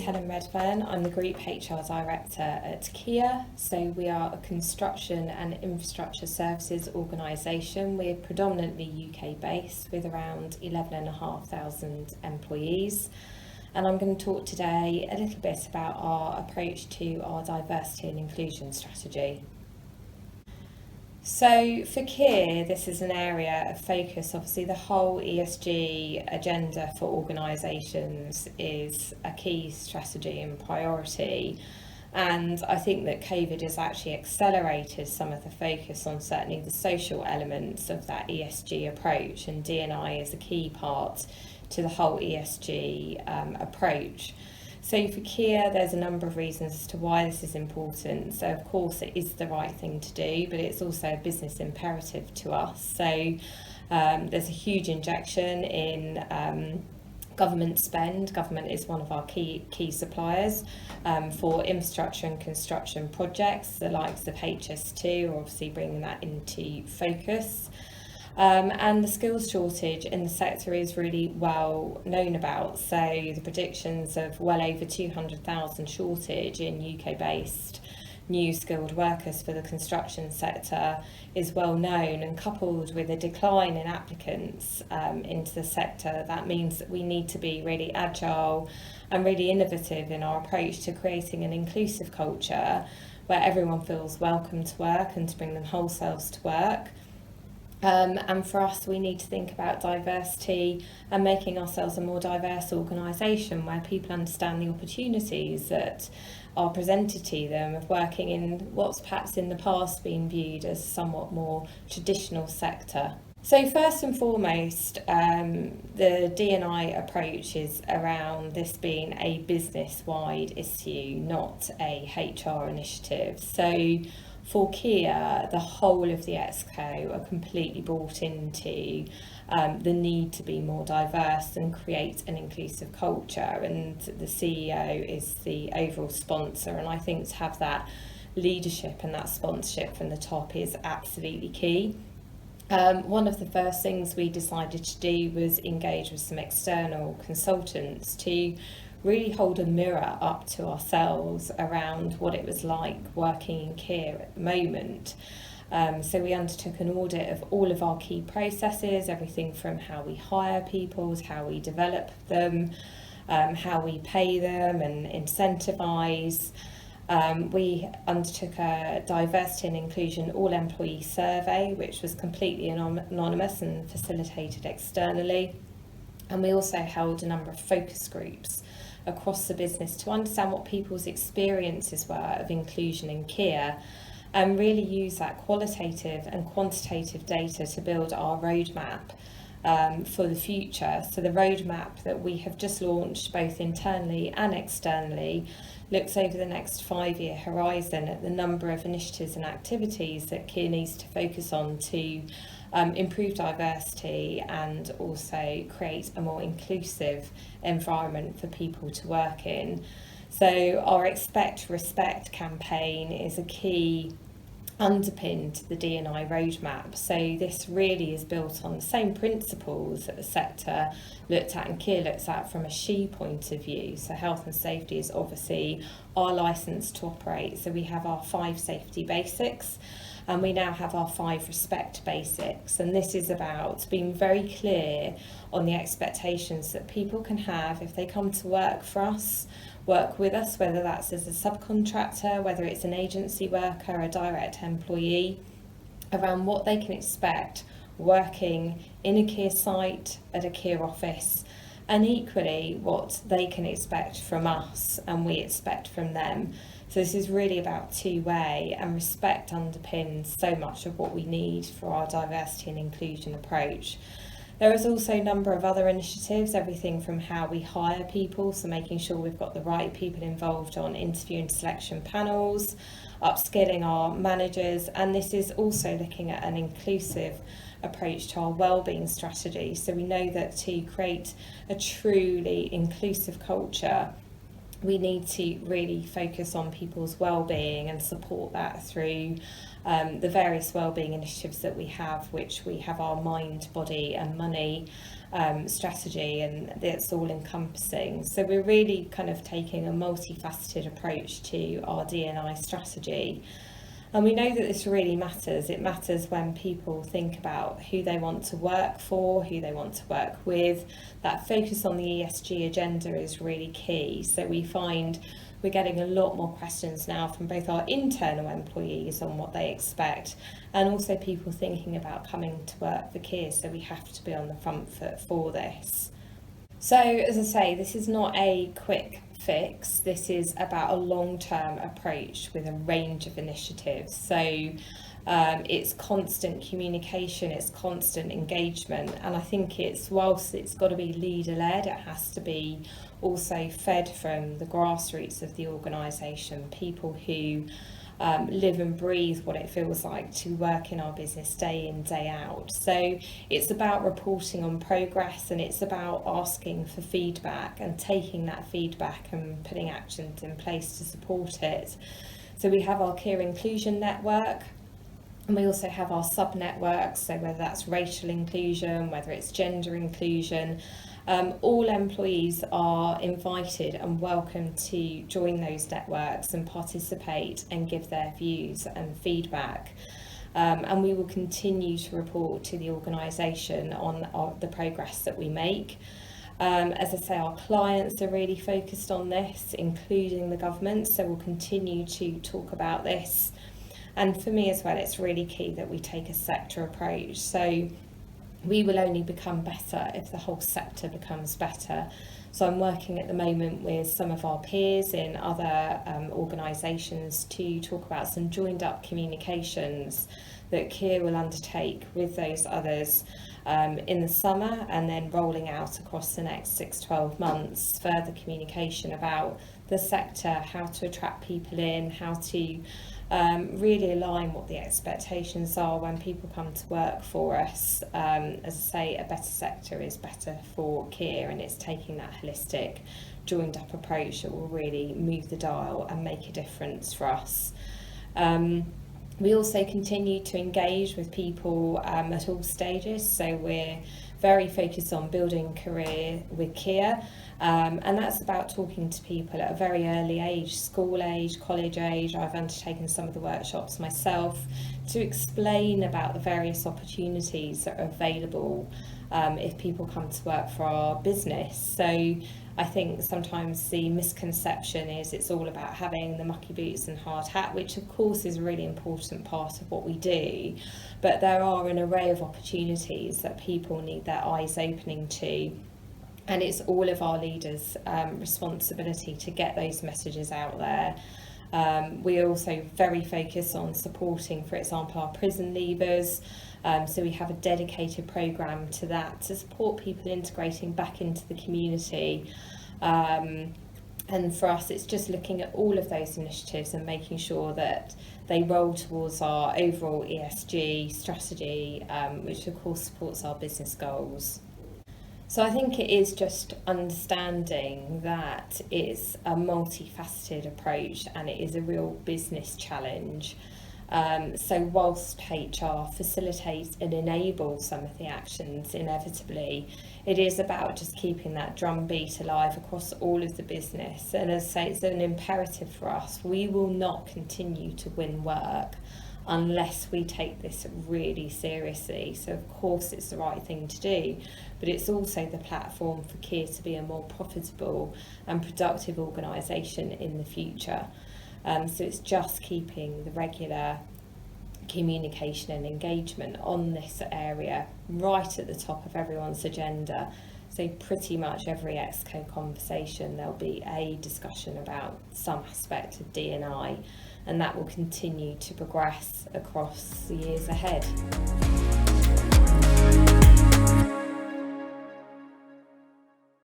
Helen Redfern. I'm the Group HR Director at Kier. So we are a construction and infrastructure services organisation. We're predominantly UK based with around 11,500 employees. And I'm going to talk today a little bit about our approach to our diversity and inclusion strategy. So for Kier, this is an area of focus. Obviously, the whole ESG agenda for organisations is a key strategy and priority. And I think that COVID has actually accelerated some of the focus on certainly the social elements of that ESG approach, and DNI is a key part to the whole ESG approach. So for Kier, there's a number of reasons as to why this is important. So of course it is the right thing to do, but it's also a business imperative to us. So there's a huge injection in government spend. Government is one of our key suppliers for infrastructure and construction projects, the likes of HS2, obviously bringing that into focus. And the skills shortage in the sector is really well known about. So the predictions of well over 200,000 shortage in UK-based new skilled workers for the construction sector is well known, and coupled with a decline in applicants into the sector, that means that we need to be really agile and really innovative in our approach to creating an inclusive culture where everyone feels welcome to work and to bring them whole selves to work. And for us, we need to think about diversity and making ourselves a more diverse organisation where people understand the opportunities that are presented to them of working in what's perhaps in the past been viewed as a somewhat more traditional sector. So first and foremost, the DNI approach is around this being a business-wide issue, not a HR initiative. So for Kier, the whole of the ExCo are completely bought into the need to be more diverse and create an inclusive culture, and the CEO is the overall sponsor, and I think to have that leadership and that sponsorship from the top is absolutely key. One of the first things we decided to do was engage with some external consultants to really hold a mirror up to ourselves around what it was like working in Kier at the moment. So we undertook an audit of all of our key processes, everything from how we hire people to how we develop them, how we pay them and incentivise. We undertook a diversity and inclusion all employee survey, which was completely anonymous and facilitated externally. And we also held a number of focus groups across the business to understand what people's experiences were of inclusion in Kier, and really use that qualitative and quantitative data to build our roadmap for the future. So the roadmap that we have just launched both internally and externally looks over the next 5-year horizon at the number of initiatives and activities that Kier needs to focus on to improve diversity and also create a more inclusive environment for people to work in. So our Expect Respect campaign is a key underpin to the DNI roadmap. So this really is built on the same principles that the sector looked at and Kier looks at from a SHE point of view. So health and safety is obviously our licence to operate. So we have our 5 safety basics, and we now have our 5 respect basics. And this is about being very clear on the expectations that people can have if they come to work for us, work with us, whether that's as a subcontractor, whether it's an agency worker, a direct employee, around what they can expect working in a Kier site, at a Kier office, and equally what they can expect from us and we expect from them. So this is really about two-way, and respect underpins so much of what we need for our diversity and inclusion approach. There is also a number of other initiatives, everything from how we hire people, so making sure we've got the right people involved on interview and selection panels, upskilling our managers, and this is also looking at an inclusive approach to our wellbeing strategy. So we know that to create a truly inclusive culture, we need to really focus on people's well-being and support that through the various wellbeing initiatives that we have, which we have our mind, body and money strategy, and that's all encompassing. So we're really kind of taking a multifaceted approach to our DNI strategy. And we know that this really matters. It matters when people think about who they want to work for, who they want to work with. That focus on the ESG agenda is really key. So we find we're getting a lot more questions now from both our internal employees on what they expect, and also people thinking about coming to work for Kier. So we have to be on the front foot for this. So as I say, this is not a quick fix. This is about a long-term approach with a range of initiatives. So it's constant communication, it's constant engagement, and I think whilst it's got to be leader-led, it has to be also fed from the grassroots of the organisation, people who live and breathe what it feels like to work in our business day in, day out. So it's about reporting on progress, and it's about asking for feedback and taking that feedback and putting actions in place to support it. So we have our Kier Inclusion Network, and we also have our sub-networks, so whether that's racial inclusion, whether it's gender inclusion, all employees are invited and welcome to join those networks and participate and give their views and feedback. And we will continue to report to the organisation on the progress that we make. As I say, our clients are really focused on this, including the government, so we'll continue to talk about this. And for me as well, it's really key that we take a sector approach. So we will only become better if the whole sector becomes better. So I'm working at the moment with some of our peers in other organisations to talk about some joined up communications that Kier will undertake with those others in the summer, and then rolling out across the next 6-12 months further communication about the sector, how to attract people in, how to really align what the expectations are when people come to work for us. As I say, a better sector is better for Kier, and it's taking that holistic, joined up approach that will really move the dial and make a difference for us. We also continue to engage with people at all stages, so we're very focused on building career with Kier, and that's about talking to people at a very early age, school age, college age. I've undertaken some of the workshops myself to explain about the various opportunities that are available if people come to work for our business. So I think sometimes the misconception is it's all about having the mucky boots and hard hat, which of course is a really important part of what we do, but there are an array of opportunities that people need their eyes opening to, and it's all of our leaders' responsibility to get those messages out there. We're also very focused on supporting, for example, our prison leavers. So we have a dedicated programme to that, to support people integrating back into the community. And for us, it's just looking at all of those initiatives and making sure that they roll towards our overall ESG strategy, which of course supports our business goals. So I think it is just understanding that it's a multifaceted approach and it is a real business challenge. So whilst HR facilitates and enables some of the actions inevitably, it is about just keeping that drumbeat alive across all of the business. And as I say, it's an imperative for us. We will not continue to win work unless we take this really seriously. So of course it's the right thing to do, but it's also the platform for Kier to be a more profitable and productive organisation in the future. So it's just keeping the regular communication and engagement on this area right at the top of everyone's agenda. So pretty much every ExCo conversation there'll be a discussion about some aspect of DNI, and that will continue to progress across the years ahead.